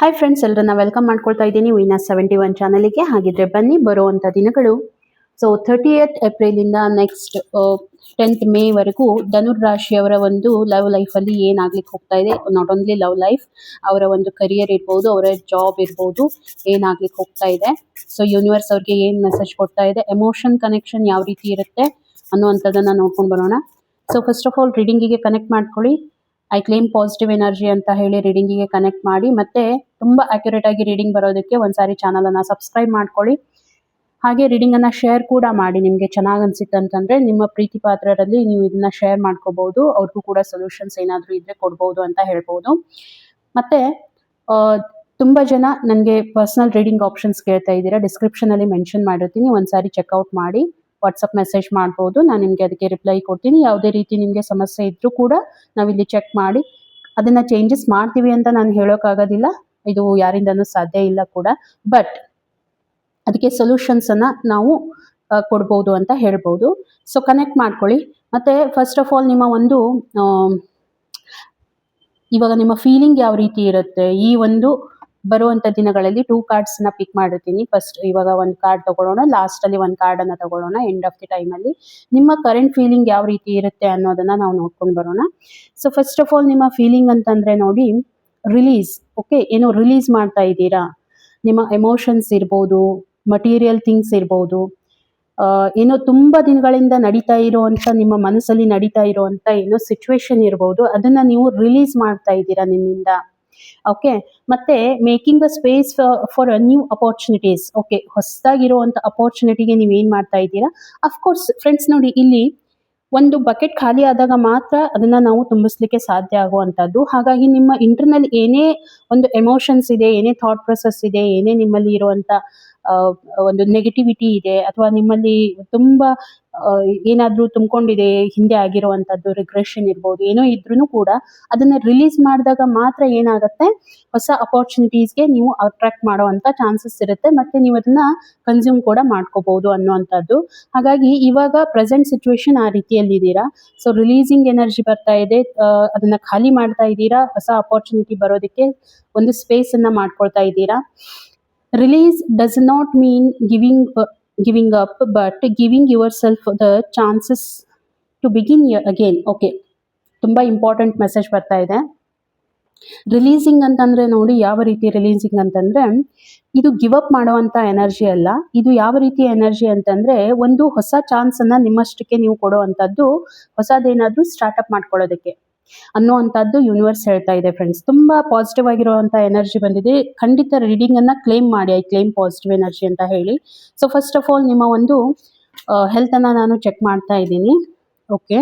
Hi friends, ಎಲ್ಲರನ್ನ welcome ಮಾಡ್ಕೊಳ್ತಾ ಇದ್ದೀನಿ ವೀನಸ್ 71 ಚಾನಲ್ಗೆ. ಹಾಗಿದ್ರೆ ಬನ್ನಿ ಬರುವಂಥ ದಿನಗಳು. So 30th ಏಪ್ರಿಲಿಂದ next 10th May ವರೆಗೂ ಧನುರ್ ರಾಶಿಯವರ ಒಂದು ಲವ್ ಲೈಫಲ್ಲಿ ಏನಾಗ್ಲಿಕ್ಕೆ ಹೋಗ್ತಾ ಇದೆ, ನಾಟ್ ಓನ್ಲಿ ಲವ್ ಲೈಫ್, ಅವರ ಒಂದು ಕರಿಯರ್ ಇರ್ಬೋದು, ಅವರ ಜಾಬ್ ಇರ್ಬೋದು, ಏನಾಗ್ಲಿಕ್ಕೆ ಹೋಗ್ತಾ ಇದೆ. ಸೊ ಯೂನಿವರ್ಸ್ ಅವ್ರಿಗೆ ಏನು ಮೆಸೇಜ್ ಕೊಡ್ತಾ ಇದೆ, ಎಮೋಷನ್ ಕನೆಕ್ಷನ್ ಯಾವ ರೀತಿ ಇರುತ್ತೆ ಅನ್ನುವಂಥದ್ದನ್ನು ನೋಡ್ಕೊಂಡು ಬರೋಣ. ಸೊ ಫಸ್ಟ್ ಆಫ್ ಆಲ್ ರೀಡಿಂಗಿಗೆ ಕನೆಕ್ಟ್ ಮಾಡ್ಕೊಳ್ಳಿ. ಐ ಕ್ಲೇಮ್ ಪಾಸಿಟಿವ್ ಎನರ್ಜಿ ಅಂತ ಹೇಳಿ ರೀಡಿಂಗಿಗೆ ಕನೆಕ್ಟ್ ಮಾಡಿ, ಮತ್ತೆ ತುಂಬಾ ಅಕ್ಯುರೇಟ್ ಆಗಿ ರೀಡಿಂಗ್ ಬರೋದಕ್ಕೆ ಒಂದ್ಸಾರಿ ಚಾನಲ್ ಅನ್ನ ಸಬ್ಸ್ಕ್ರೈಬ್ ಮಾಡ್ಕೊಳ್ಳಿ. ಹಾಗೆ ರೀಡಿಂಗ್ ಅನ್ನ ಶೇರ್ ಕೂಡ ಮಾಡಿ. ನಿಮ್ಗೆ ಚೆನ್ನಾಗಿ ಅನ್ಸಿತ್ತು ಅಂತಂದ್ರೆ ನಿಮ್ಮ ಪ್ರೀತಿ ಪಾತ್ರರಲ್ಲಿ ನೀವು ಇದನ್ನ ಶೇರ್ ಮಾಡ್ಕೋಬಹುದು, ಅವ್ರಿಗೂ ಕೂಡ ಸೊಲ್ಯೂಷನ್ಸ್ ಏನಾದ್ರು ಇದ್ರೆ ಕೊಡ್ಬೋದು ಅಂತ ಹೇಳ್ಬೋದು. ಮತ್ತೆ ತುಂಬಾ ಜನ ನನಗೆ ಪರ್ಸನಲ್ ರೀಡಿಂಗ್ ಆಪ್ಷನ್ಸ್ ಕೇಳ್ತಾ ಇದ್ದೀರಾ, ಡಿಸ್ಕ್ರಿಪ್ಷನ್ ಅಲ್ಲಿ ಮೆನ್ಷನ್ ಮಾಡಿರ್ತೀನಿ, ಒಂದ್ಸಾರಿ ಚೆಕ್ಔಟ್ ಮಾಡಿ ವಾಟ್ಸಪ್ ಮೆಸೇಜ್ ಮಾಡ್ಬೋದು. ನಾನು ನಿಮಗೆ ಅದಕ್ಕೆ ರಿಪ್ಲೈ ಕೊಡ್ತೀನಿ. ಯಾವುದೇ ರೀತಿ ನಿಮಗೆ ಸಮಸ್ಯೆ ಇದ್ರೂ ಕೂಡ ನಾವಿಲ್ಲಿ ಚೆಕ್ ಮಾಡಿ ಅದನ್ನ ಚೇಂಜಸ್ ಮಾಡ್ತೀವಿ ಅಂತ ನಾನು ಹೇಳೋಕ್ಕಾಗೋದಿಲ್ಲ, ಇದು ಯಾರಿಂದನೂ ಸಾಧ್ಯ ಇಲ್ಲ ಕೂಡ. ಬಟ್ ಅದಕ್ಕೆ ಸೊಲ್ಯೂಷನ್ಸ್ ಅನ್ನ ನಾವು ಕೊಡ್ಬೋದು ಅಂತ ಹೇಳ್ಬೋದು. ಸೊ ಕನೆಕ್ಟ್ ಮಾಡ್ಕೊಳ್ಳಿ. ಮತ್ತೆ ಫಸ್ಟ್ ಆಫ್ ಆಲ್ ನಿಮ್ಮ ಒಂದು ಇವಾಗ ನಿಮ್ಮ ಫೀಲಿಂಗ್ ಯಾವ ರೀತಿ ಇರುತ್ತೆ ಈ ಒಂದು ಬರುವಂತ ದಿನಗಳಲ್ಲಿ 2 ಕಾರ್ಡ್ಸ್ ನ ಪಿಕ್ ಮಾಡಿರ್ತೀನಿ. ಫಸ್ಟ್ ಇವಾಗ ಒಂದು ಕಾರ್ಡ್ ತಗೊಳ್ಳೋಣ, ಲಾಸ್ಟ್ ಅಲ್ಲಿ ಒಂದು ಕಾರ್ಡ್ ಅನ್ನ ತಗೊಳ್ಳೋಣ. ಎಂಡ್ ಆಫ್ ದಿ ಟೈಮ್ ಅಲ್ಲಿ ನಿಮ್ಮ ಕರೆಂಟ್ ಫೀಲಿಂಗ್ ಯಾವ ರೀತಿ ಇರುತ್ತೆ ಅನ್ನೋದನ್ನ ನಾವು ನೋಡ್ಕೊಂಡು ಬರೋಣ. ಸೊ ಫಸ್ಟ್ ಆಫ್ ಆಲ್ ನಿಮ್ಮ ಫೀಲಿಂಗ್ ಅಂತಂದ್ರೆ ನೋಡಿ, ರಿಲೀಸ್. ಓಕೆ, ಏನೋ ರಿಲೀಸ್ ಮಾಡ್ತಾ ಇದ್ದೀರಾ. ನಿಮ್ಮ ಎಮೋಷನ್ಸ್ ಇರ್ಬೋದು, ಮಟೀರಿಯಲ್ ಥಿಂಗ್ಸ್ ಇರ್ಬೋದು, ಏನೋ ತುಂಬಾ ದಿನಗಳಿಂದ ನಡೀತಾ ಇರುವಂತ ನಿಮ್ಮ ಮನಸ್ಸಲ್ಲಿ ನಡೀತಾ ಇರುವಂತ ಏನೋ ಸಿಚುವೇಶನ್ ಇರ್ಬೋದು, ಅದನ್ನ ನೀವು ರಿಲೀಸ್ ಮಾಡ್ತಾ ಇದ್ದೀರಾ ನಿಮ್ಮಿಂದ. ಓಕೆ, ಮತ್ತೆ making a space for a new opportunities. Okay, ಹೊಸದಾಗಿರುವಂತ ಅಪರ್ಚುನಿಟಿಗೆ ನೀವು ಏನ್ ಮಾಡ್ತಾ ಇದ್ದೀರಾ. ಅಫ್ಕೋರ್ಸ್ ಫ್ರೆಂಡ್ಸ್ ನೋಡಿ, ಇಲ್ಲಿ ಒಂದು ಬಕೆಟ್ ಖಾಲಿ ಆದಾಗ ಮಾತ್ರ ಅದನ್ನ ನಾವು ತುಂಬಿಸ್ಲಿಕ್ಕೆ ಸಾಧ್ಯ ಆಗುವಂತದ್ದು. ಹಾಗಾಗಿ ನಿಮ್ಮ ಇಂಟರ್ನಲ್ ಏನೇ ಒಂದು ಎಮೋಷನ್ಸ್ ಇದೆ, ಏನೇ ಥಾಟ್ ಪ್ರೊಸೆಸ್ ಇದೆ, ಏನೇ ನಿಮ್ಮಲ್ಲಿ ಇರುವಂತ ಒಂದು ನೆಗೆಟಿವಿಟಿ ಇದೆ, ಅಥವಾ ನಿಮ್ಮಲ್ಲಿ ತುಂಬಾ ಏನಾದ್ರೂ ತುಂಬಿಕೊಂಡಿದೆ, ಹಿಂದೆ ಆಗಿರುವಂತದ್ದು ರಿಗ್ರೆಷನ್ ಇರ್ಬೋದು, ಏನೋ ಇದ್ರೂ ಕೂಡ ಅದನ್ನ ರಿಲೀಸ್ ಮಾಡಿದಾಗ ಮಾತ್ರ ಏನಾಗುತ್ತೆ, ಹೊಸ ಅಪರ್ಚುನಿಟೀಸ್ಗೆ ನೀವು ಅಟ್ರಾಕ್ಟ್ ಮಾಡುವಂತ ಚಾನ್ಸಸ್ ಇರುತ್ತೆ, ಮತ್ತೆ ನೀವು ಅದನ್ನ ಕನ್ಸ್ಯೂಮ್ ಕೂಡ ಮಾಡ್ಕೋಬಹುದು ಅನ್ನುವಂಥದ್ದು. ಹಾಗಾಗಿ ಇವಾಗ ಪ್ರೆಸೆಂಟ್ ಸಿಚುವೇಶನ್ ಆ ರೀತಿಯಲ್ಲಿದ್ದೀರಾ. ಸೊ ರಿಲೀಸಿಂಗ್ ಎನರ್ಜಿ ಬರ್ತಾ ಇದೆ, ಅದನ್ನ ಖಾಲಿ ಮಾಡ್ತಾ ಇದ್ದೀರಾ, ಹೊಸ ಅಪರ್ಚುನಿಟಿ ಬರೋದಕ್ಕೆ ಒಂದು ಸ್ಪೇಸ್ ಅನ್ನ ಮಾಡ್ಕೊಳ್ತಾ ಇದ್ದೀರಾ. Release does not mean giving up, but giving yourself the chances to begin again. Okay, ತುಂಬಾ ಇಂಪಾರ್ಟೆಂಟ್ ಮೆಸೇಜ್ ಬರ್ತಾ ಇದೆ. ರಿಲೀಸಿಂಗ್ ಅಂತಂದ್ರೆ ನೋಡಿ, ಯಾವ ರೀತಿ ರಿಲೀಸಿಂಗ್ ಅಂತಂದ್ರೆ ಇದು ಗಿವ್ ಅಪ್ ಮಾಡುವಂತ ಎನರ್ಜಿ ಅಲ್ಲ. ಇದು ಯಾವ ರೀತಿಯ ಎನರ್ಜಿ ಅಂತಂದ್ರೆ ಒಂದು ಹೊಸ ಚಾನ್ಸ್ ಅನ್ನ ನಿಮ್ಮಷ್ಟಕ್ಕೆ ನೀವು ಕೊಡುವಂತದ್ದು, ಹೊಸದೇನಾದ್ರೂ ಸ್ಟಾರ್ಟ್ಅಪ್ ಮಾಡ್ಕೊಳ್ಳೋದಕ್ಕೆ ಅನ್ನುವಂಥದ್ದು ಯೂನಿವರ್ಸ್ ಹೇಳ್ತಾ ಇದೆ ಫ್ರೆಂಡ್ಸ್. ತುಂಬಾ ಪಾಸಿಟಿವ್ ಆಗಿರುವಂತ ಎನರ್ಜಿ ಬಂದಿದೆ. ಖಂಡಿತ ರೀಡಿಂಗ್ ಅನ್ನ ಕ್ಲೇಮ್ ಮಾಡಿ, ಐ ಕ್ಲೇಮ್ ಪಾಸಿಟಿವ್ ಎನರ್ಜಿ ಅಂತ ಹೇಳಿ. ಸೊ ಫಸ್ಟ್ ಆಫ್ ಆಲ್ ನಿಮ್ಮ ಒಂದು ಹೆಲ್ತ್ ಅನ್ನ ನಾನು ಚೆಕ್ ಮಾಡ್ತಾ ಇದ್ದೀನಿ. ಓಕೆ,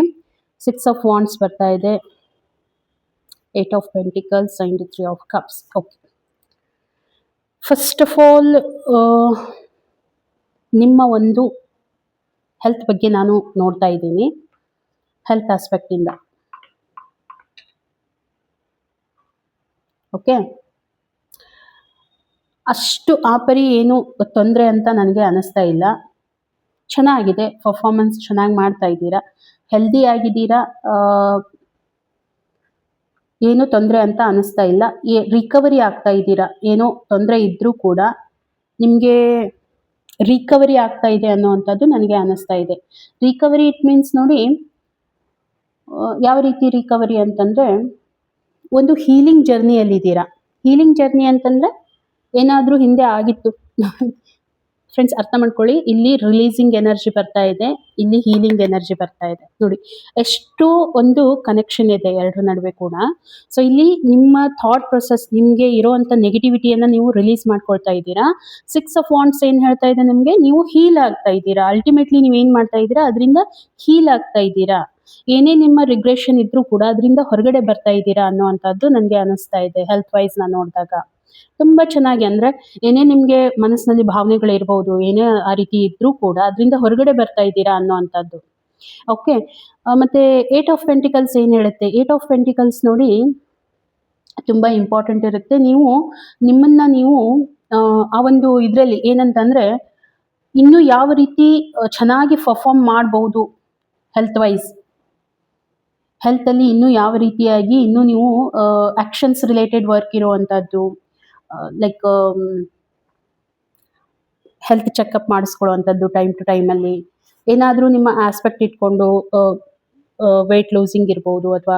6 ಆಫ್ ವಾಂಡ್ಸ್ ಬರ್ತಾ ಇದೆ, 8 of pentacles and 3 of cups. Okay, first of all ನಿಮ್ಮ ಒಂದು ಹೆಲ್ತ್ ಬಗ್ಗೆ ನಾನು ನೋಡ್ತಾ ಇದ್ದೀನಿ, ಹೆಲ್ತ್ ಆಸ್ಪೆಕ್ಟ್ ಇಂದ. ಓಕೆ, ಅಷ್ಟು ಆಪರಿ ಏನು ತೊಂದರೆ ಅಂತ ನನಗೆ ಅನಿಸ್ತಾ ಇಲ್ಲ. ಚೆನ್ನಾಗಿದೆ, ಪರ್ಫಾರ್ಮೆನ್ಸ್ ಚೆನ್ನಾಗಿ ಮಾಡ್ತಾ ಇದ್ದೀರಾ, ಹೆಲ್ದಿ ಆಗಿದ್ದೀರಾ, ಏನು ತೊಂದರೆ ಅಂತ ಅನಿಸ್ತಾ ಇಲ್ಲ. ರಿಕವರಿ ಆಗ್ತಾ ಇದ್ದೀರಾ. ಏನೋ ತೊಂದರೆ ಇದ್ರೂ ಕೂಡ ನಿಮಗೆ ರಿಕವರಿ ಆಗ್ತಾ ಇದೆ ಅನ್ನುವಂಥದ್ದು ನನಗೆ ಅನಿಸ್ತಾ ಇದೆ. ರಿಕವರಿ ಇಟ್ ಮೀನ್ಸ್ ನೋಡಿ, ಯಾವ ರೀತಿ ರಿಕವರಿ ಅಂತಂದ್ರೆ ಒಂದು ಹೀಲಿಂಗ್ ಜರ್ನಿಯಲ್ಲಿದ್ದೀರಾ. ಹೀಲಿಂಗ್ ಜರ್ನಿ ಅಂತಂದ್ರೆ ಏನಾದ್ರೂ ಹಿಂದೆ ಆಗಿತ್ತು ಫ್ರೆಂಡ್ಸ್, ಅರ್ಥ ಮಾಡ್ಕೊಳ್ಳಿ. ಇಲ್ಲಿ ರಿಲೀಸಿಂಗ್ ಎನರ್ಜಿ ಬರ್ತಾ ಇದೆ, ಇಲ್ಲಿ ಹೀಲಿಂಗ್ ಎನರ್ಜಿ ಬರ್ತಾ ಇದೆ. ನೋಡಿ ಎಷ್ಟು ಒಂದು ಕನೆಕ್ಷನ್ ಇದೆ ಎರಡರ ನಡುವೆ ಕೂಡ. ಸೊ ಇಲ್ಲಿ ನಿಮ್ಮ ಥಾಟ್ ಪ್ರೊಸೆಸ್, ನಿಮ್ಗೆ ಇರುವಂತ ನೆಗೆಟಿವಿಟಿಯನ್ನ ನೀವು ರಿಲೀಸ್ ಮಾಡ್ಕೊಳ್ತಾ ಇದ್ದೀರಾ. 6 ಆಫ್ ವಾಂಡ್ಸ್ ಏನ್ ಹೇಳ್ತಾ ಇದೆ ನಿಮ್ಗೆ, ನೀವು ಹೀಲ್ ಆಗ್ತಾ ಇದ್ದೀರಾ. ಅಲ್ಟಿಮೇಟ್ಲಿ ನೀವು ಏನ್ ಮಾಡ್ತಾ ಇದ್ದೀರಾ, ಅದರಿಂದ ಹೀಲ್ ಆಗ್ತಾ ಇದ್ದೀರಾ. ಏನೇ ನಿಮ್ಮ ರಿಗ್ರೆಷನ್ ಇದ್ರೂ ಕೂಡ ಅದರಿಂದ ಹೊರಗಡೆ ಬರ್ತಾ ಇದ್ದೀರಾ ಅನ್ನುವಂಥದ್ದು ನನಗೆ ಅನಿಸ್ತಾ ಇದೆ. ಹೆಲ್ತ್ ವೈಸ್ ನಾನು ನೋಡಿದಾಗ ತುಂಬಾ ಚೆನ್ನಾಗಿ, ಅಂದ್ರೆ ಏನೇ ನಿಮ್ಗೆ ಮನಸ್ಸಿನಲ್ಲಿ ಭಾವನೆಗಳಿರ್ಬೋದು, ಏನೇ ಆ ರೀತಿ ಇದ್ರೂ ಕೂಡ ಅದರಿಂದ ಹೊರಗಡೆ ಬರ್ತಾ ಇದ್ದೀರಾ ಅನ್ನುವಂಥದ್ದು. ಓಕೆ, ಮತ್ತೆ 8 ಆಫ್ ಪೆಂಟಿಕಲ್ಸ್ ಏನ್ ಹೇಳುತ್ತೆ. 8 ಆಫ್ ಪೆಂಟಿಕಲ್ಸ್ ನೋಡಿ ತುಂಬಾ ಇಂಪಾರ್ಟೆಂಟ್ ಇರುತ್ತೆ. ನೀವು ನಿಮ್ಮನ್ನ ನೀವು ಆ ಒಂದು ಇದ್ರಲ್ಲಿ ಏನಂತಂದ್ರೆ ಇನ್ನು ಯಾವ ರೀತಿ ಚೆನ್ನಾಗಿ ಪರ್ಫಾರ್ಮ್ ಮಾಡಬಹುದು ಹೆಲ್ತ್ ವೈಸ್, ಹೆಲ್ತ್ ಅಲ್ಲಿ ಇನ್ನೂ ಯಾವ ರೀತಿಯಾಗಿ ಇನ್ನೂ ನೀವು ಆಕ್ಷನ್ಸ್ ರಿಲೇಟೆಡ್ ವರ್ಕ್ ಇರುವಂತದ್ದು, ಲೈಕ್ ಹೆಲ್ತ್ ಚೆಕಪ್ ಮಾಡಿಸ್ಕೊಳ್ಳುವಂಥದ್ದು ಟೈಮ್ ಟು ಟೈಮಲ್ಲಿ. ಏನಾದರೂ ನಿಮ್ಮ ಆಸ್ಪೆಕ್ಟ್ ಇಟ್ಕೊಂಡು ವೆಯ್ಟ್ ಲೂಸಿಂಗ್ ಇರ್ಬೋದು ಅಥವಾ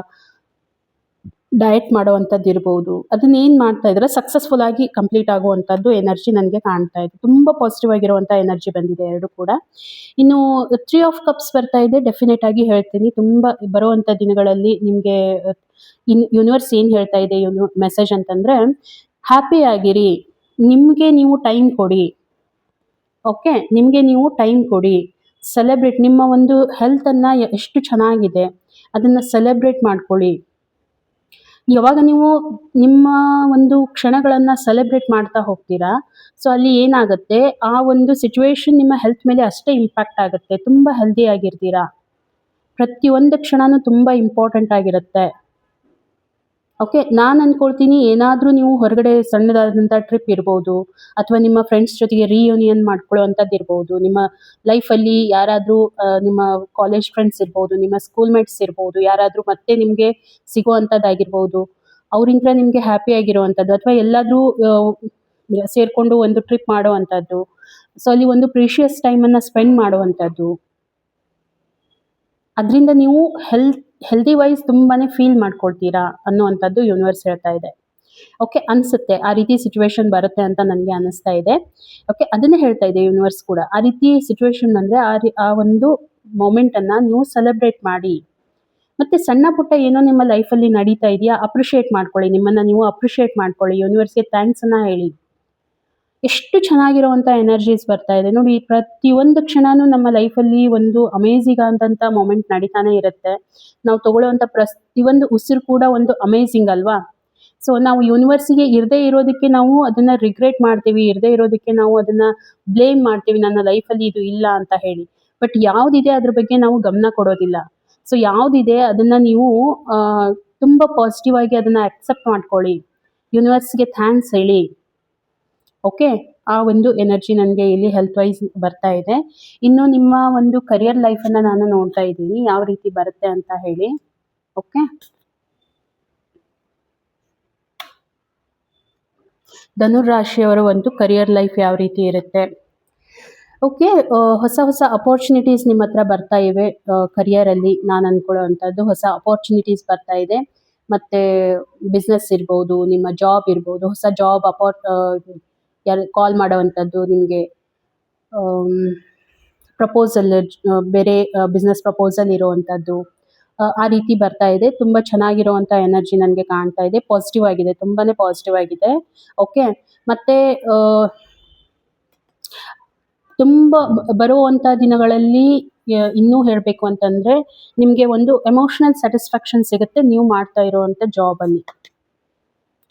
ಡಯಟ್ ಮಾಡುವಂಥದ್ದು ಇರ್ಬೋದು. ಅದನ್ನ ಏನು ಮಾಡ್ತಾ ಇದ್ರೆ ಸಕ್ಸಸ್ಫುಲ್ ಆಗಿ ಕಂಪ್ಲೀಟ್ ಆಗುವಂಥದ್ದು ಎನರ್ಜಿ ನನಗೆ ಕಾಣ್ತಾ ಇದೆ. ತುಂಬ ಪಾಸಿಟಿವ್ ಆಗಿರುವಂಥ ಎನರ್ಜಿ ಬಂದಿದೆ ಎರಡು ಕೂಡ. ಇನ್ನು 3 ಆಫ್ ಕಪ್ಸ್ ಬರ್ತಾ ಇದೆ. ಡೆಫಿನೆಟ್ ಆಗಿ ಹೇಳ್ತೀನಿ, ತುಂಬ ಬರುವಂಥ ದಿನಗಳಲ್ಲಿ ನಿಮಗೆ ಯೂನಿವರ್ಸ್ ಏನು ಹೇಳ್ತಾ ಇದೆ ಮೆಸೇಜ್ ಅಂತಂದರೆ, ಹ್ಯಾಪಿ ಆಗಿರಿ, ನಿಮಗೆ ನೀವು ಟೈಮ್ ಕೊಡಿ. ಓಕೆ, ನಿಮಗೆ ನೀವು ಟೈಮ್ ಕೊಡಿ. ಸೆಲೆಬ್ರೇಟ್ ನಿಮ್ಮ ಒಂದು ಹೆಲ್ತನ್ನು ಎಷ್ಟು ಚೆನ್ನಾಗಿದೆ ಅದನ್ನು ಸೆಲೆಬ್ರೇಟ್ ಮಾಡ್ಕೊಳ್ಳಿ. ಯಾವಾಗ ನೀವು ನಿಮ್ಮ ಒಂದು ಕ್ಷಣಗಳನ್ನು ಸೆಲೆಬ್ರೇಟ್ ಮಾಡ್ತಾ ಹೋಗ್ತೀರಾ, ಸೊ ಅಲ್ಲಿ ಏನಾಗುತ್ತೆ, ಆ ಒಂದು ಸಿಚುವೇಶನ್ ನಿಮ್ಮ ಹೆಲ್ತ್ ಮೇಲೆ ಅಷ್ಟೇ ಇಂಪ್ಯಾಕ್ಟ್ ಆಗುತ್ತೆ. ತುಂಬ ಹೆಲ್ದಿ ಆಗಿರ್ತೀರಾ. ಪ್ರತಿಯೊಂದು ಕ್ಷಣನೂ ತುಂಬ ಇಂಪಾರ್ಟೆಂಟ್ ಆಗಿರುತ್ತೆ. ಓಕೆ, ನಾನು ಅಂದ್ಕೊಳ್ತೀನಿ ಏನಾದರೂ ನೀವು ಹೊರಗಡೆ ಸಣ್ಣದಾದಂಥ ಟ್ರಿಪ್ ಇರ್ಬೋದು, ಅಥವಾ ನಿಮ್ಮ ಫ್ರೆಂಡ್ಸ್ ಜೊತೆಗೆ ರೀಯೂನಿಯನ್ ಮಾಡ್ಕೊಳ್ಳೋ ಅಂಥದ್ದು ಇರ್ಬೋದು, ನಿಮ್ಮ ಲೈಫಲ್ಲಿ ಯಾರಾದರೂ ನಿಮ್ಮ ಕಾಲೇಜ್ ಫ್ರೆಂಡ್ಸ್ ಇರ್ಬೋದು, ನಿಮ್ಮ ಸ್ಕೂಲ್ ಮೇಟ್ಸ್ ಇರ್ಬೋದು, ಯಾರಾದರೂ ಮತ್ತೆ ನಿಮಗೆ ಸಿಗುವಂಥದ್ದಾಗಿರ್ಬೋದು, ಅವರಿಂದ ನಿಮಗೆ ಹ್ಯಾಪಿ ಆಗಿರುವಂಥದ್ದು, ಅಥವಾ ಎಲ್ಲಾದರೂ ಸೇರಿಕೊಂಡು ಒಂದು ಟ್ರಿಪ್ ಮಾಡುವಂಥದ್ದು. ಸೊ ಅಲ್ಲಿ ಒಂದು ಪ್ರೀಷಿಯಸ್ ಟೈಮನ್ನು ಸ್ಪೆಂಡ್ ಮಾಡುವಂಥದ್ದು. ಅದರಿಂದ ನೀವು ಹೆಲ್ದಿ ವೈಸ್ ತುಂಬಾ ಫೀಲ್ ಮಾಡ್ಕೊಳ್ತೀರಾ ಅನ್ನುವಂಥದ್ದು ಯೂನಿವರ್ಸ್ ಹೇಳ್ತಾ ಇದೆ. ಓಕೆ, ಅನಿಸುತ್ತೆ ಆ ರೀತಿ ಸಿಚುವೇಶನ್ ಬರುತ್ತೆ ಅಂತ ನನಗೆ ಅನ್ನಿಸ್ತಾ ಇದೆ. ಓಕೆ, ಅದನ್ನೇ ಹೇಳ್ತಾ ಇದೆ ಯೂನಿವರ್ಸ್ ಕೂಡ. ಆ ರೀತಿ ಸಿಚುವೇಶನ್ ಬಂದರೆ ಆ ಒಂದು ಮೊಮೆಂಟನ್ನು ನೀವು ಸೆಲೆಬ್ರೇಟ್ ಮಾಡಿ. ಮತ್ತು ಸಣ್ಣ ಪುಟ್ಟ ಏನೋ ನಿಮ್ಮ ಲೈಫಲ್ಲಿ ನಡೀತಾ ಇದೆಯಾ, ಅಪ್ರಿಷಿಯೇಟ್ ಮಾಡ್ಕೊಳ್ಳಿ. ನಿಮ್ಮನ್ನು ನೀವು ಅಪ್ರಿಷಿಯೇಟ್ ಮಾಡ್ಕೊಳ್ಳಿ. ಯೂನಿವರ್ಸ್ಗೆ ಥ್ಯಾಂಕ್ಸನ್ನು ಹೇಳಿ. ಎಷ್ಟು ಚೆನ್ನಾಗಿರುವಂಥ ಎನರ್ಜೀಸ್ ಬರ್ತಾ ಇದೆ ನೋಡಿ. ಪ್ರತಿಯೊಂದು ಕ್ಷಣನೂ ನಮ್ಮ ಲೈಫಲ್ಲಿ ಒಂದು ಅಮೇಝಿಂಗ್ ಆದಂಥ ಮೊಮೆಂಟ್ ನಡೀತಾನೆ ಇರುತ್ತೆ. ನಾವು ತಗೊಳ್ಳೋವಂಥ ಪ್ರತಿಯೊಂದು ಉಸಿರು ಕೂಡ ಒಂದು ಅಮೇಝಿಂಗ್ ಅಲ್ವಾ. ಸೊ ನಾವು ಯೂನಿವರ್ಸಿಗೆ ಇರದೇ ಇರೋದಕ್ಕೆ ನಾವು ಅದನ್ನು ರಿಗ್ರೆಟ್ ಮಾಡ್ತೀವಿ, ಇರದೇ ಇರೋದಕ್ಕೆ ನಾವು ಅದನ್ನು ಬ್ಲೇಮ್ ಮಾಡ್ತೀವಿ, ನನ್ನ ಲೈಫಲ್ಲಿ ಇದು ಇಲ್ಲ ಅಂತ ಹೇಳಿ. ಬಟ್ ಯಾವುದಿದೆ ಅದ್ರ ಬಗ್ಗೆ ನಾವು ಗಮನ ಕೊಡೋದಿಲ್ಲ. ಸೊ ಯಾವುದಿದೆ ಅದನ್ನು ನೀವು ತುಂಬ ಪಾಸಿಟಿವ್ ಆಗಿ ಅದನ್ನು ಅಕ್ಸೆಪ್ಟ್ ಮಾಡ್ಕೊಳ್ಳಿ. ಯೂನಿವರ್ಸ್ಗೆ ಥ್ಯಾಂಕ್ಸ್ ಹೇಳಿ. ಓಕೆ, ಆ ಒಂದು ಎನರ್ಜಿ ನನಗೆ ಇಲ್ಲಿ ಹೆಲ್ತ್ ವೈಸ್ ಬರ್ತಾ ಇದೆ. ಇನ್ನು ನಿಮ್ಮ ಒಂದು ಕರಿಯರ್ ಲೈಫನ್ನು ನಾನು ನೋಡ್ತಾ ಇದ್ದೀನಿ ಯಾವ ರೀತಿ ಬರುತ್ತೆ ಅಂತ ಹೇಳಿ. ಓಕೆ, ಧನುರಾಶಿಯವರ ಒಂದು ಕರಿಯರ್ ಲೈಫ್ ಯಾವ ರೀತಿ ಇರುತ್ತೆ. ಓಕೆ, ಹೊಸ ಹೊಸ ಅಪರ್ಚುನಿಟೀಸ್ ನಿಮ್ಮ ಹತ್ರ ಬರ್ತಾ ಇವೆ. ಕರಿಯರಲ್ಲಿ ನಾನು ಅಂದ್ಕೊಳ್ಳೋ ಅಂಥದ್ದು ಹೊಸ ಅಪರ್ಚುನಿಟೀಸ್ ಬರ್ತಾ ಇದೆ. ಮತ್ತು ಬಿಸ್ನೆಸ್ ಇರ್ಬೋದು, ನಿಮ್ಮ ಜಾಬ್ ಇರ್ಬೋದು, ಹೊಸ ಜಾಬ್ ಯಾರು ಕಾಲ್ ಮಾಡೋವಂಥದ್ದು, ನಿಮಗೆ ಪ್ರಪೋಸಲ್, ಬೇರೆ ಬಿಸ್ನೆಸ್ ಪ್ರಪೋಸಲ್ ಇರೋವಂಥದ್ದು, ಆ ರೀತಿ ಬರ್ತಾ ಇದೆ. ತುಂಬ ಚೆನ್ನಾಗಿರುವಂಥ ಎನರ್ಜಿ ನನಗೆ ಕಾಣ್ತಾ ಇದೆ. ಪಾಸಿಟಿವ್ ಆಗಿದೆ, ತುಂಬಾ ಪಾಸಿಟಿವ್ ಆಗಿದೆ. ಓಕೆ, ಮತ್ತು ತುಂಬ ಬರುವಂಥ ದಿನಗಳಲ್ಲಿ ಇನ್ನೂ ಹೇಳಬೇಕು ಅಂತಂದರೆ, ನಿಮಗೆ ಒಂದು ಎಮೋಷ್ನಲ್ ಸ್ಯಾಟಿಸ್ಫ್ಯಾಕ್ಷನ್ ಸಿಗುತ್ತೆ ನೀವು ಮಾಡ್ತಾ ಇರುವಂಥ ಜಾಬಲ್ಲಿ.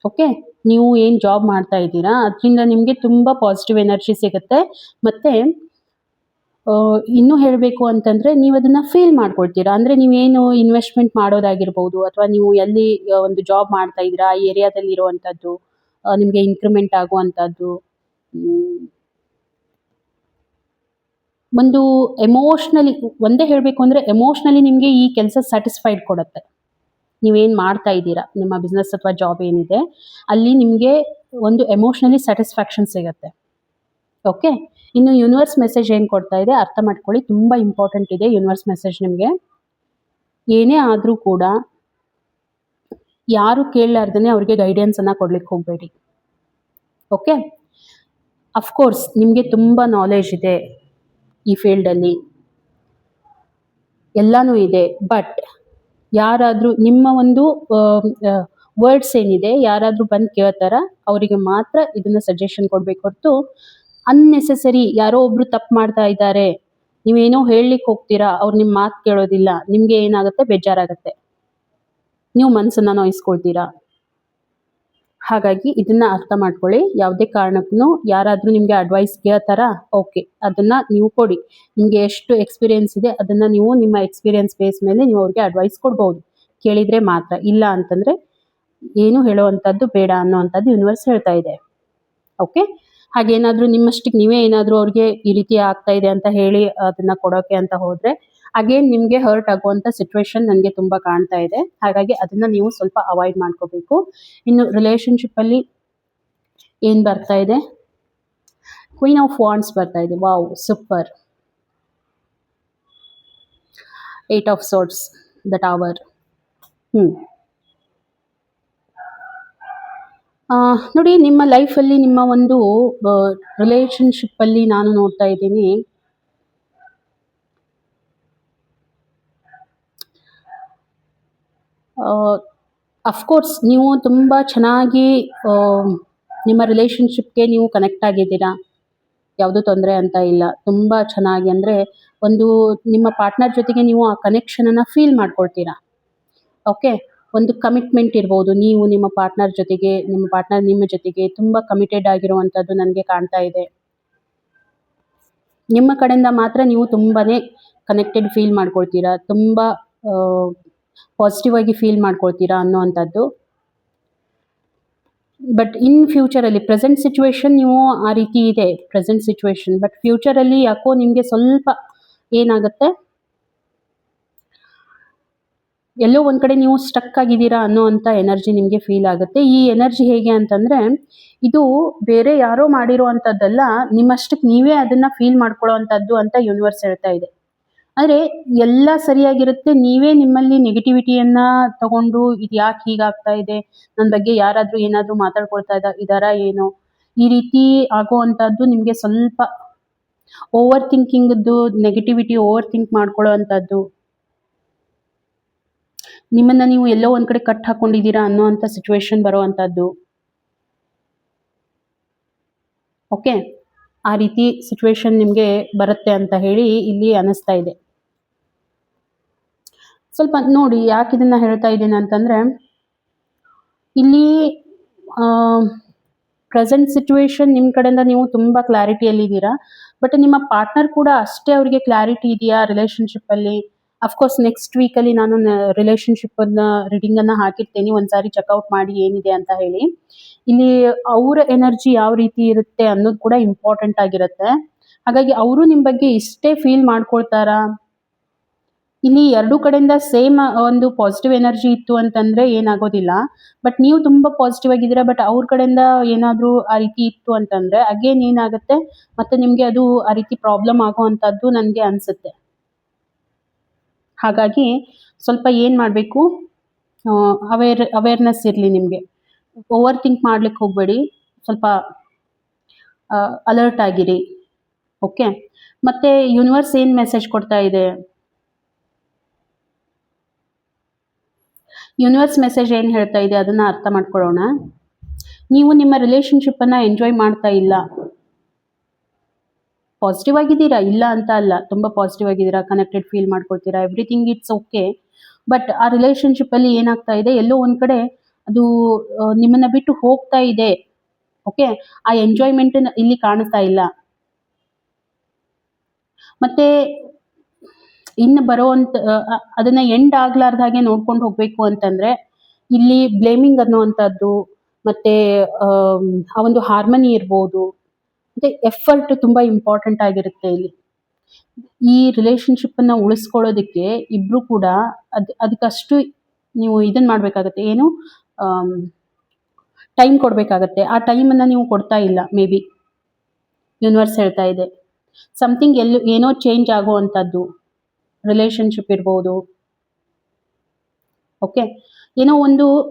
ಓಕೆ, ನೀವು ಏನು ಜಾಬ್ ಮಾಡ್ತಾ ಇದ್ದೀರಾ ಅದರಿಂದ ನಿಮಗೆ ತುಂಬ ಪಾಸಿಟಿವ್ ಎನರ್ಜಿ ಸಿಗುತ್ತೆ. ಮತ್ತು ಇನ್ನೂ ಹೇಳಬೇಕು ಅಂತಂದರೆ, ನೀವು ಅದನ್ನು ಫೀಲ್ ಮಾಡ್ಕೊಳ್ತೀರಾ. ಅಂದರೆ ನೀವೇನು ಇನ್ವೆಸ್ಟ್ಮೆಂಟ್ ಮಾಡೋದಾಗಿರ್ಬೋದು, ಅಥವಾ ನೀವು ಎಲ್ಲಿ ಒಂದು ಜಾಬ್ ಮಾಡ್ತಾ ಇದ್ದೀರಾ ಆ ಏರಿಯಾದಲ್ಲಿ ಇರುವಂಥದ್ದು, ನಿಮಗೆ ಇನ್ಕ್ರಿಮೆಂಟ್ ಆಗುವಂಥದ್ದು, ಒಂದು ಎಮೋಷ್ನಲಿ, ಒಂದೇ ಹೇಳಬೇಕು ಅಂದರೆ ಎಮೋಷ್ನಲಿ ನಿಮಗೆ ಈ ಕೆಲಸ ಸ್ಯಾಟಿಸ್ಫೈಡ್ ಕೊಡುತ್ತೆ. ನೀವೇನು ಮಾಡ್ತಾ ಇದ್ದೀರಾ, ನಿಮ್ಮ ಬಿಸ್ನೆಸ್ ಅಥವಾ ಜಾಬ್ ಏನಿದೆ ಅಲ್ಲಿ ನಿಮಗೆ ಒಂದು ಎಮೋಷ್ನಲಿ ಸ್ಯಾಟಿಸ್ಫ್ಯಾಕ್ಷನ್ ಸಿಗುತ್ತೆ. ಓಕೆ, ಇನ್ನು ಯೂನಿವರ್ಸ್ ಮೆಸೇಜ್ ಏನು ಕೊಡ್ತಾ ಇದೆ ಅರ್ಥ ಮಾಡ್ಕೊಳ್ಳಿ. ತುಂಬ ಇಂಪಾರ್ಟೆಂಟ್ ಇದೆ ಯೂನಿವರ್ಸ್ ಮೆಸೇಜ್ ನಿಮಗೆ. ಏನೇ ಆದರೂ ಕೂಡ ಯಾರು ಕೇಳಲಾರ್ದೇ ಅವ್ರಿಗೆ ಗೈಡೆನ್ಸನ್ನು ಕೊಡ್ಲಿಕ್ಕೆ ಹೋಗಬೇಡಿ. ಓಕೆ, ಅಫ್ಕೋರ್ಸ್ ನಿಮಗೆ ತುಂಬ ನಾಲೆಜ್ ಇದೆ ಈ ಫೀಲ್ಡಲ್ಲಿ, ಎಲ್ಲನೂ ಇದೆ. ಬಟ್ ಯಾರಾದರೂ ನಿಮ್ಮ ಒಂದು ವರ್ಡ್ಸ್ ಏನಿದೆ ಯಾರಾದರೂ ಬಂದು ಕೇಳ್ತಾರ ಅವರಿಗೆ ಮಾತ್ರ ಇದನ್ನು ಸಜೆಷನ್ ಕೊಡಬೇಕು ಹೊರತು, ಅನ್ನೆಸೆಸರಿ ಯಾರೋ ಒಬ್ಬರು ತಪ್ಪು ಮಾಡ್ತಾ ಇದ್ದಾರೆ, ನೀವೇನೋ ಹೇಳಲಿಕ್ಕೆ ಹೋಗ್ತೀರಾ, ಅವ್ರು ನಿಮ್ಮ ಮಾತು ಕೇಳೋದಿಲ್ಲ, ನಿಮಗೆ ಏನಾಗುತ್ತೆ, ಬೇಜಾರಾಗುತ್ತೆ, ನೀವು ಮನಸ್ಸನ್ನು ನೋಯಿಸ್ಕೊಳ್ತೀರಾ. ಹಾಗಾಗಿ ಇದನ್ನು ಅರ್ಥ ಮಾಡ್ಕೊಳ್ಳಿ. ಯಾವುದೇ ಕಾರಣಕ್ಕೂ ಯಾರಾದರೂ ನಿಮಗೆ ಅಡ್ವೈಸ್ ಕೇಳ್ತಾರಾ, ಓಕೆ, ಅದನ್ನು ನೀವು ಕೊಡಿ. ನಿಮಗೆ ಎಷ್ಟು ಎಕ್ಸ್ಪೀರಿಯೆನ್ಸ್ ಇದೆ ಅದನ್ನು ನೀವು ನಿಮ್ಮ ಎಕ್ಸ್ಪೀರಿಯೆನ್ಸ್ ಬೇಸ್ ಮೇಲೆ ನೀವು ಅವ್ರಿಗೆ ಅಡ್ವೈಸ್ ಕೊಡ್ಬೋದು, ಕೇಳಿದರೆ ಮಾತ್ರ. ಇಲ್ಲ ಅಂತಂದರೆ ಏನು ಹೇಳುವಂಥದ್ದು ಬೇಡ ಅನ್ನೋವಂಥದ್ದು ಯೂನಿವರ್ಸ್ ಹೇಳ್ತಾ ಇದೆ. ಓಕೆ, ಹಾಗೇನಾದರೂ ನಿಮ್ಮಷ್ಟಕ್ಕೆ ನೀವೇ ಏನಾದರೂ ಅವ್ರಿಗೆ ಈ ರೀತಿ ಆಗ್ತಾ ಇದೆ ಅಂತ ಹೇಳಿ ಅದನ್ನು ಕೊಡೋಕ್ಕೆ ಅಂತ ಹೋದರೆ ಅಗೇನ್ ನಿಮಗೆ ಹರ್ಟ್ ಆಗುವಂಥ ಸಿಚುವೇಶನ್ ನನಗೆ ತುಂಬ ಕಾಣ್ತಾ ಇದೆ. ಹಾಗಾಗಿ ಅದನ್ನು ನೀವು ಸ್ವಲ್ಪ ಅವಾಯ್ಡ್ ಮಾಡ್ಕೋಬೇಕು. ಇನ್ನು ರಿಲೇಷನ್ಶಿಪ್ಪಲ್ಲಿ ಏನು ಬರ್ತಾ ಇದೆ? ಕ್ವೀನ್ ಆಫ್ ವಾಂಡ್ಸ್ ಬರ್ತಾ ಇದೆ. Wow, super. 8 of swords, the tower. ನೋಡಿ, ನಿಮ್ಮ ಲೈಫಲ್ಲಿ ನಿಮ್ಮ ಒಂದು ರಿಲೇಶನ್ಶಿಪ್ಪಲ್ಲಿ ನಾನು ನೋಡ್ತಾ ಇದ್ದೀನಿ, ಅಫ್ಕೋರ್ಸ್ ನೀವು ತುಂಬ ಚೆನ್ನಾಗಿ ನಿಮ್ಮ ರಿಲೇಶನ್ಶಿಪ್ಗೆ ನೀವು ಕನೆಕ್ಟ್ ಆಗಿದ್ದೀರಾ, ಯಾವುದೂ ತೊಂದರೆ ಅಂತ ಇಲ್ಲ. ತುಂಬ ಚೆನ್ನಾಗಿ ಅಂದರೆ ಒಂದು ನಿಮ್ಮ ಪಾರ್ಟ್ನರ್ ಜೊತೆಗೆ ನೀವು ಆ ಕನೆಕ್ಷನನ್ನು ಫೀಲ್ ಮಾಡ್ಕೊಳ್ತೀರಾ. ಓಕೆ, ಒಂದು ಕಮಿಟ್ಮೆಂಟ್ ಇರ್ಬೋದು, ನೀವು ನಿಮ್ಮ ಪಾರ್ಟ್ನರ್ ಜೊತೆಗೆ, ನಿಮ್ಮ ಪಾರ್ಟ್ನರ್ ನಿಮ್ಮ ಜೊತೆಗೆ ತುಂಬ ಕಮಿಟೆಡ್ ಆಗಿರುವಂಥದ್ದು ನನಗೆ ಕಾಣ್ತಾ ಇದೆ. ನಿಮ್ಮ ಕಡೆಯಿಂದ ಮಾತ್ರ ನೀವು ತುಂಬಾ ಕನೆಕ್ಟೆಡ್ ಫೀಲ್ ಮಾಡ್ಕೊಳ್ತೀರಾ, ತುಂಬ ಪಾಸಿಟಿವ್ ಆಗಿ ಫೀಲ್ ಮಾಡ್ಕೊಳ್ತೀರಾ ಅನ್ನೋವಂಥದ್ದು. ಬಟ್ ಇನ್ ಫ್ಯೂಚರಲ್ಲಿ ಪ್ರೆಸೆಂಟ್ ಸಿಚುವೇಶನ್ ನೀವು ಆ ರೀತಿ ಇದೆ, ಪ್ರೆಸೆಂಟ್ ಸಿಚುವೇಶನ್. ಬಟ್ ಫ್ಯೂಚರಲ್ಲಿ ಯಾಕೋ ನಿಮಗೆ ಸ್ವಲ್ಪ ಏನಾಗುತ್ತೆ, ಎಲ್ಲೋ ಒಂದು ಕಡೆ ನೀವು ಸ್ಟಕ್ ಆಗಿದ್ದೀರಾ ಅನ್ನೋ ಅಂಥ ಎನರ್ಜಿ ನಿಮಗೆ ಫೀಲ್ ಆಗುತ್ತೆ. ಈ ಎನರ್ಜಿ ಹೇಗೆ ಅಂತಂದರೆ, ಇದು ಬೇರೆ ಯಾರೋ ಮಾಡಿರುವಂಥದ್ದಲ್ಲ, ನಿಮ್ಮಷ್ಟಕ್ಕೆ ನೀವೇ ಅದನ್ನು ಫೀಲ್ ಮಾಡ್ಕೊಳ್ಳೋ ಅಂಥದ್ದು ಅಂತ ಯೂನಿವರ್ಸ್ ಹೇಳ್ತಾ ಇದೆ. ಆದರೆ ಎಲ್ಲ ಸರಿಯಾಗಿರುತ್ತೆ, ನೀವೇ ನಿಮ್ಮಲ್ಲಿ ನೆಗೆಟಿವಿಟಿಯನ್ನು ತಗೊಂಡು ಇದು ಯಾಕೆ ಹೀಗಾಗ್ತಾ ಇದೆ, ನನ್ನ ಬಗ್ಗೆ ಯಾರಾದರೂ ಏನಾದರೂ ಮಾತಾಡ್ಕೊಳ್ತಾ ಇದ್ದಾರಾ ಏನೋ, ಈ ರೀತಿ ಆಗೋವಂಥದ್ದು ನಿಮಗೆ ಸ್ವಲ್ಪ ಓವರ್ ಥಿಂಕಿಂಗದ್ದು, ನೆಗೆಟಿವಿಟಿ ಓವರ್ ಥಿಂಕ್ ಮಾಡ್ಕೊಳ್ಳೋ ಅಂಥದ್ದು, ನಿಮ್ಮನ್ನು ನೀವು ಎಲ್ಲೋ ಒಂದು ಕಡೆ ಕಟ್ ಹಾಕ್ಕೊಂಡಿದ್ದೀರಾ ಅನ್ನೋ ಅಂಥ ಸಿಚುವೇಶನ್ ಬರೋ ಅಂಥದ್ದು. ಓಕೆ, ಆ ರೀತಿ ಸಿಚುವೇಶನ್ ನಿಮಗೆ ಬರುತ್ತೆ ಅಂತ ಹೇಳಿ ಇಲ್ಲಿ ಅನ್ನಿಸ್ತಾ ಇದೆ. ಸ್ವಲ್ಪ ನೋಡಿ ಯಾಕೆ ಇದನ್ನು ಹೇಳ್ತಾ ಇದ್ದೀನಿ ಅಂತಂದರೆ, ಇಲ್ಲಿ ಪ್ರೆಸೆಂಟ್ ಸಿಚುವೇಶನ್ ನಿಮ್ಮ ಕಡೆಯಿಂದ ನೀವು ತುಂಬ ಕ್ಲಾರಿಟಿಯಲ್ಲಿದ್ದೀರಾ. ಬಟ್ ನಿಮ್ಮ ಪಾರ್ಟ್ನರ್ ಕೂಡ ಅಷ್ಟೇ ಅವರಿಗೆ ಕ್ಲಾರಿಟಿ ಇದೆಯಾ ರಿಲೇಷನ್ಶಿಪ್ಪಲ್ಲಿ? ಅಫ್ಕೋರ್ಸ್ ನೆಕ್ಸ್ಟ್ ವೀಕಲ್ಲಿ ನಾನು ರಿಲೇಷನ್ಶಿಪ್ಪನ್ನು ರೀಡಿಂಗನ್ನು ಹಾಕಿರ್ತೀನಿ, ಒಂದ್ಸಾರಿ ಚೆಕ್ಔಟ್ ಮಾಡಿ ಏನಿದೆ ಅಂತ ಹೇಳಿ. ಇಲ್ಲಿ ಅವರ ಎನರ್ಜಿ ಯಾವ ರೀತಿ ಇರುತ್ತೆ ಅನ್ನೋದು ಕೂಡ ಇಂಪಾರ್ಟೆಂಟ್ ಆಗಿರುತ್ತೆ. ಹಾಗಾಗಿ ಅವರು ನಿಮ್ಮ ಬಗ್ಗೆ ಇಷ್ಟೇ ಫೀಲ್ ಮಾಡ್ಕೊಳ್ತಾರಾ? ಇಲ್ಲಿ ಎರಡೂ ಕಡೆಯಿಂದ ಸೇಮ್ ಒಂದು ಪಾಸಿಟಿವ್ ಎನರ್ಜಿ ಇತ್ತು ಅಂತಂದರೆ ಏನಾಗೋದಿಲ್ಲ. ಬಟ್ ನೀವು ತುಂಬ ಪಾಸಿಟಿವ್ ಆಗಿದ್ದೀರಾ, ಬಟ್ ಅವ್ರ ಕಡೆಯಿಂದ ಏನಾದರೂ ಆ ರೀತಿ ಇತ್ತು ಅಂತಂದರೆ ಅಗೇನ್ ಏನಾಗುತ್ತೆ, ಮತ್ತೆ ನಿಮಗೆ ಅದು ಆ ರೀತಿ ಪ್ರಾಬ್ಲಮ್ ಆಗೋ ಅಂಥದ್ದು ನನಗೆ ಅನಿಸುತ್ತೆ. ಹಾಗಾಗಿ ಸ್ವಲ್ಪ ಏನು ಮಾಡಬೇಕು, ಅವೇರ್ನೆಸ್ ಇರಲಿ ನಿಮಗೆ. ಓವರ್ ಥಿಂಕ್ ಮಾಡ್ಲಿಕ್ಕೆ ಹೋಗಬೇಡಿ, ಸ್ವಲ್ಪ ಅಲರ್ಟ್ ಆಗಿರಿ. ಓಕೆ, ಮತ್ತು ಯೂನಿವರ್ಸ್ ಏನು ಮೆಸೇಜ್ ಕೊಡ್ತಾ ಇದೆ? ಯೂನಿವರ್ಸ್ ಮೆಸೇಜ್ ಏನು ಹೇಳ್ತಾ ಇದೆ ಅದನ್ನು ಅರ್ಥ ಮಾಡ್ಕೊಳ್ಳೋಣ. ನೀವು ನಿಮ್ಮ ರಿಲೇಷನ್ಶಿಪ್ಪನ್ನು ಎಂಜಾಯ್ ಮಾಡ್ತಾ ಇಲ್ಲ. ಪಾಸಿಟಿವ್ ಆಗಿದ್ದೀರಾ, ಇಲ್ಲ ಅಂತ ಅಲ್ಲ, ತುಂಬ ಪಾಸಿಟಿವ್ ಆಗಿದ್ದೀರಾ, ಕನೆಕ್ಟೆಡ್ ಫೀಲ್ ಮಾಡ್ಕೊಳ್ತೀರಾ, ಎವ್ರಿಥಿಂಗ್ ಇಟ್ಸ್ ಓಕೆ. ಬಟ್ ಆ ರಿಲೇಷನ್ಶಿಪ್ಪಲ್ಲಿ ಏನಾಗ್ತಾ ಇದೆ, ಎಲ್ಲೋ ಒಂದು ಕಡೆ ಅದು ನಿಮ್ಮನ್ನು ಬಿಟ್ಟು ಹೋಗ್ತಾ ಇದೆ. ಓಕೆ, ಆ ಎಂಜಾಯ್ಮೆಂಟ್ ಇಲ್ಲಿ ಕಾಣಿಸ್ತಾ ಇಲ್ಲ. ಮತ್ತು ಇನ್ನು ಬರೋವಂಥ ಅದನ್ನು ಎಂಡ್ ಆಗ್ಲಾರ್ದ ಹಾಗೆ ನೋಡ್ಕೊಂಡು ಹೋಗಬೇಕು ಅಂತಂದರೆ ಇಲ್ಲಿ ಬ್ಲೇಮಿಂಗ್ ಅನ್ನುವಂಥದ್ದು, ಮತ್ತು ಆ ಒಂದು ಹಾರ್ಮನಿ ಇರ್ಬೋದು, ಮತ್ತು ಎಫರ್ಟ್ ತುಂಬ ಇಂಪಾರ್ಟೆಂಟ್ ಆಗಿರುತ್ತೆ ಇಲ್ಲಿ. ಈ ರಿಲೇಷನ್ಶಿಪ್ಪನ್ನು ಉಳಿಸ್ಕೊಳ್ಳೋದಕ್ಕೆ ಇಬ್ಬರು ಕೂಡ ಅದಕ್ಕಷ್ಟು ನೀವು ಇದನ್ನು ಮಾಡಬೇಕಾಗತ್ತೆ, ಏನು ಟೈಮ್ ಕೊಡಬೇಕಾಗತ್ತೆ. ಆ ಟೈಮನ್ನು ನೀವು ಕೊಡ್ತಾ ಇಲ್ಲ. ಮೇ ಬಿ ಯೂನಿವರ್ಸ್ ಹೇಳ್ತಾ ಇದೆ ಸಮಥಿಂಗ್ ಏನೋ ಚೇಂಜ್ ಆಗುವಂಥದ್ದು ರಿಲೇಷನ್ಶಿಪ್ ಇರ್ಬೋದು. ಓಕೆ, ಏನೋ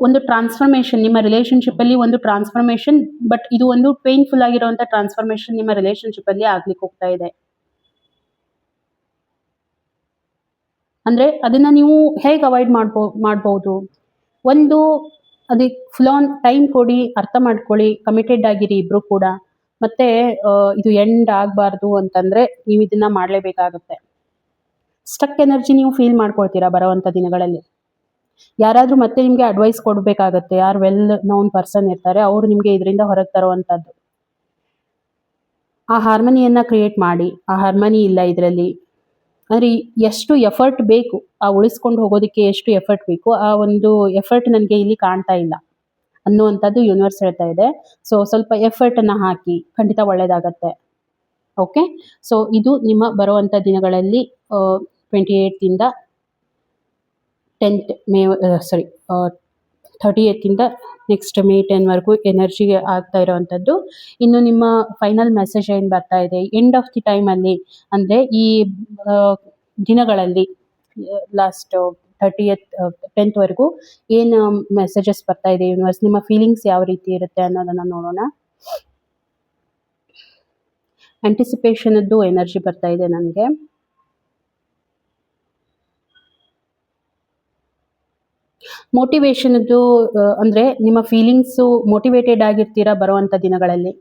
ಒಂದು ಟ್ರಾನ್ಸ್ಫಾರ್ಮೇಷನ್ ನಿಮ್ಮ ರಿಲೇಷನ್ಶಿಪ್ಪಲ್ಲಿ, ಒಂದು ಟ್ರಾನ್ಸ್ಫಾರ್ಮೇಷನ್. ಬಟ್ ಇದು ಒಂದು ಪೇನ್ಫುಲ್ ಆಗಿರುವಂಥ ಟ್ರಾನ್ಸ್ಫಾರ್ಮೇಷನ್ ನಿಮ್ಮ ರಿಲೇಷನ್ಶಿಪ್ಪಲ್ಲಿ ಆಗ್ಲಿಕ್ಕೆ ಹೋಗ್ತಾ ಇದೆ. ಅಂದರೆ ಅದನ್ನು ನೀವು ಹೇಗೆ ಅವಾಯ್ಡ್ ಮಾಡ್ಬೋದು? ಒಂದು ಅದಕ್ಕೆ ಫುಲ್ ಆನ್ ಟೈಮ್ ಕೊಡಿ, ಅರ್ಥ ಮಾಡ್ಕೊಳ್ಳಿ, ಕಮಿಟೆಡ್ ಆಗಿರಿ ಇಬ್ಬರು ಕೂಡ. ಮತ್ತು ಇದು ಎಂಡ್ ಆಗಬಾರ್ದು ಅಂತಂದರೆ ನೀವು ಇದನ್ನು ಮಾಡಲೇಬೇಕಾಗತ್ತೆ. ಸ್ಟಕ್ ಎನರ್ಜಿ ನೀವು ಫೀಲ್ ಮಾಡ್ಕೊಳ್ತೀರಾ ಬರೋವಂಥ ದಿನಗಳಲ್ಲಿ. ಯಾರಾದರೂ ಮತ್ತೆ ನಿಮಗೆ ಅಡ್ವೈಸ್ ಕೊಡಬೇಕಾಗತ್ತೆ, ಯಾರು ವೆಲ್ ನೋನ್ ಪರ್ಸನ್ ಇರ್ತಾರೆ, ಅವರು ನಿಮಗೆ ಇದರಿಂದ ಹೊರಗೆ ತರುವಂಥದ್ದು. ಆ ಹಾರ್ಮನಿಯನ್ನು ಕ್ರಿಯೇಟ್ ಮಾಡಿ. ಆ ಹಾರ್ಮನಿ ಇಲ್ಲ ಇದರಲ್ಲಿ. ಅಂದರೆ ಎಷ್ಟು ಎಫರ್ಟ್ ಬೇಕು, ಆ ಉಳಿಸ್ಕೊಂಡು ಹೋಗೋದಕ್ಕೆ ಎಷ್ಟು ಎಫರ್ಟ್ ಬೇಕು, ಆ ಒಂದು ಎಫರ್ಟ್ ನನಗೆ ಇಲ್ಲಿ ಕಾಣ್ತಾ ಇಲ್ಲ ಅನ್ನುವಂಥದ್ದು ಯೂನಿವರ್ಸ್ ಹೇಳ್ತಾ ಇದೆ. ಸೊ ಸ್ವಲ್ಪ ಎಫರ್ಟನ್ನು ಹಾಕಿ, ಖಂಡಿತ ಒಳ್ಳೆಯದಾಗತ್ತೆ. ಓಕೆ, ಸೊ ಇದು ನಿಮ್ಮ ಬರುವಂಥ ದಿನಗಳಲ್ಲಿ 28th ಇಂದ 10th May 30th next May 10ವರೆಗೂ ಎನರ್ಜಿ ಆಗ್ತಾ ಇರೋವಂಥದ್ದು. ಇನ್ನು ನಿಮ್ಮ ಫೈನಲ್ ಮೆಸೇಜ್ ಏನು ಬರ್ತಾ ಇದೆ ಎಂಡ್ ಆಫ್ ದಿ ಟೈಮಲ್ಲಿ, ಅಂದರೆ ಈ ದಿನಗಳಲ್ಲಿ ಲಾಸ್ಟ್ 10th ವರೆಗೂ ಏನು ಮೆಸೇಜಸ್ ಬರ್ತಾ ಇದೆ ಯೂನಿವರ್ಸ್, ನಿಮ್ಮ ಫೀಲಿಂಗ್ಸ್ ಯಾವ ರೀತಿ ಇರುತ್ತೆ ಅನ್ನೋದನ್ನು ನೋಡೋಣ. ಆಂಟಿಸಿಪೇಷನದ್ದು ಎನರ್ಜಿ ಬರ್ತಾ ಇದೆ ನನಗೆ. ಮೋಟಿವೇಶನದ್ದು ಅಂದರೆ ನಿಮ್ಮ ಫೀಲಿಂಗ್ಸು ಮೋಟಿವೇಟೆಡ್ ಆಗಿರ್ತೀರಾ ಬರುವಂಥ ದಿನಗಳಲ್ಲಿ.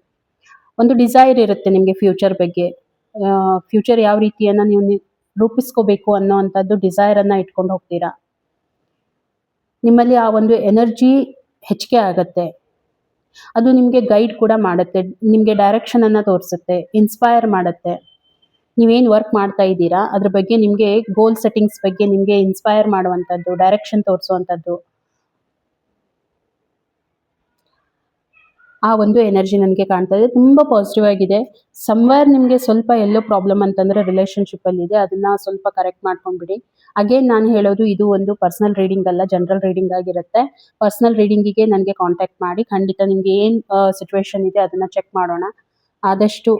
ಒಂದು ಡಿಸೈರ್ ಇರುತ್ತೆ ನಿಮಗೆ ಫ್ಯೂಚರ್ ಬಗ್ಗೆ. ಫ್ಯೂಚರ್ ಯಾವ ರೀತಿಯನ್ನು ನೀವು ರೂಪಿಸ್ಕೋಬೇಕು ಅನ್ನೋ ಅಂಥದ್ದು ಡಿಸೈರನ್ನು ಇಟ್ಕೊಂಡು ಹೋಗ್ತೀರಾ. ನಿಮ್ಮಲ್ಲಿ ಆ ಒಂದು ಎನರ್ಜಿ ಹೆಚ್ಚಿಗೆ ಆಗುತ್ತೆ. ಅದು ನಿಮಗೆ ಗೈಡ್ ಕೂಡ ಮಾಡುತ್ತೆ, ನಿಮಗೆ ಡೈರೆಕ್ಷನನ್ನು ತೋರಿಸುತ್ತೆ, ಇನ್ಸ್ಪೈರ್ ಮಾಡುತ್ತೆ. ನೀವೇನು ವರ್ಕ್ ಮಾಡ್ತಾ ಇದ್ದೀರಾ ಅದ್ರ ಬಗ್ಗೆ ನಿಮಗೆ ಗೋಲ್ ಸೆಟ್ಟಿಂಗ್ಸ್ ಬಗ್ಗೆ ನಿಮಗೆ ಇನ್ಸ್ಪೈರ್ ಮಾಡುವಂಥದ್ದು, ಡೈರೆಕ್ಷನ್ ತೋರಿಸುವಂಥದ್ದು, ಆ ಒಂದು ಎನರ್ಜಿ ನನಗೆ ಕಾಣ್ತಾ ಇದೆ. ತುಂಬ ಪಾಸಿಟಿವ್ ಆಗಿದೆ. ಸಮ್ವೇರ್ ನಿಮಗೆ ಸ್ವಲ್ಪ ಎಲ್ಲೋ ಪ್ರಾಬ್ಲಮ್ ಅಂತಂದರೆ ರಿಲೇಷನ್ಶಿಪ್ಪಲ್ಲಿ ಇದೆ, ಅದನ್ನು ಸ್ವಲ್ಪ ಕರೆಕ್ಟ್ ಮಾಡ್ಕೊಂಡ್ಬಿಡಿ. ಅಗೇನ್ ನಾನು ಹೇಳೋದು, ಇದು ಒಂದು ಪರ್ಸನಲ್ ರೀಡಿಂಗ್ ಅಲ್ಲ, ಜನರಲ್ ರೀಡಿಂಗ್ ಆಗಿರುತ್ತೆ. ಪರ್ಸನಲ್ ರೀಡಿಂಗಿಗೆ ನನಗೆ ಕಾಂಟ್ಯಾಕ್ಟ್ ಮಾಡಿ, ಖಂಡಿತ ನಿಮಗೆ ಏನು ಸಿಚುವೇಶನ್ ಇದೆ ಅದನ್ನು ಚೆಕ್ ಮಾಡೋಣ. ಆದಷ್ಟು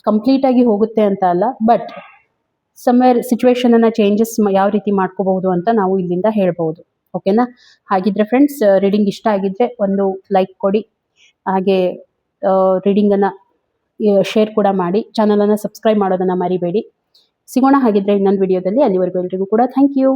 ಕಂಪ್ಲೀಟಾಗಿ ಹೋಗುತ್ತೆ ಅಂತ ಅಲ್ಲ, ಬಟ್ ಸಮ್ವೇರ್ ಸಿಚುವೇಶನನ್ನು ಚೇಂಜಸ್ ಯಾವ ರೀತಿ ಮಾಡ್ಕೋಬಹುದು ಅಂತ ನಾವು ಇಲ್ಲಿಂದ ಹೇಳ್ಬೋದು. ಓಕೆನಾ? ಹಾಗಿದ್ರೆ ಫ್ರೆಂಡ್ಸ್, ರೀಡಿಂಗ್ ಇಷ್ಟ ಆಗಿದ್ರೆ ಒಂದು ಲೈಕ್ ಕೊಡಿ, ಹಾಗೆ ರೀಡಿಂಗನ್ನು ಶೇರ್ ಕೂಡ ಮಾಡಿ, ಚಾನಲನ್ನು ಸಬ್ಸ್ಕ್ರೈಬ್ ಮಾಡೋದನ್ನು ಮರಿಬೇಡಿ. ಸಿಗೋಣ ಹಾಗಿದ್ರೆ ಇನ್ನೊಂದು ವಿಡಿಯೋದಲ್ಲಿ. ಅಲ್ಲಿವರೆಗೂ ಎಲ್ರಿಗೂ ಕೂಡ ಥ್ಯಾಂಕ್ ಯು.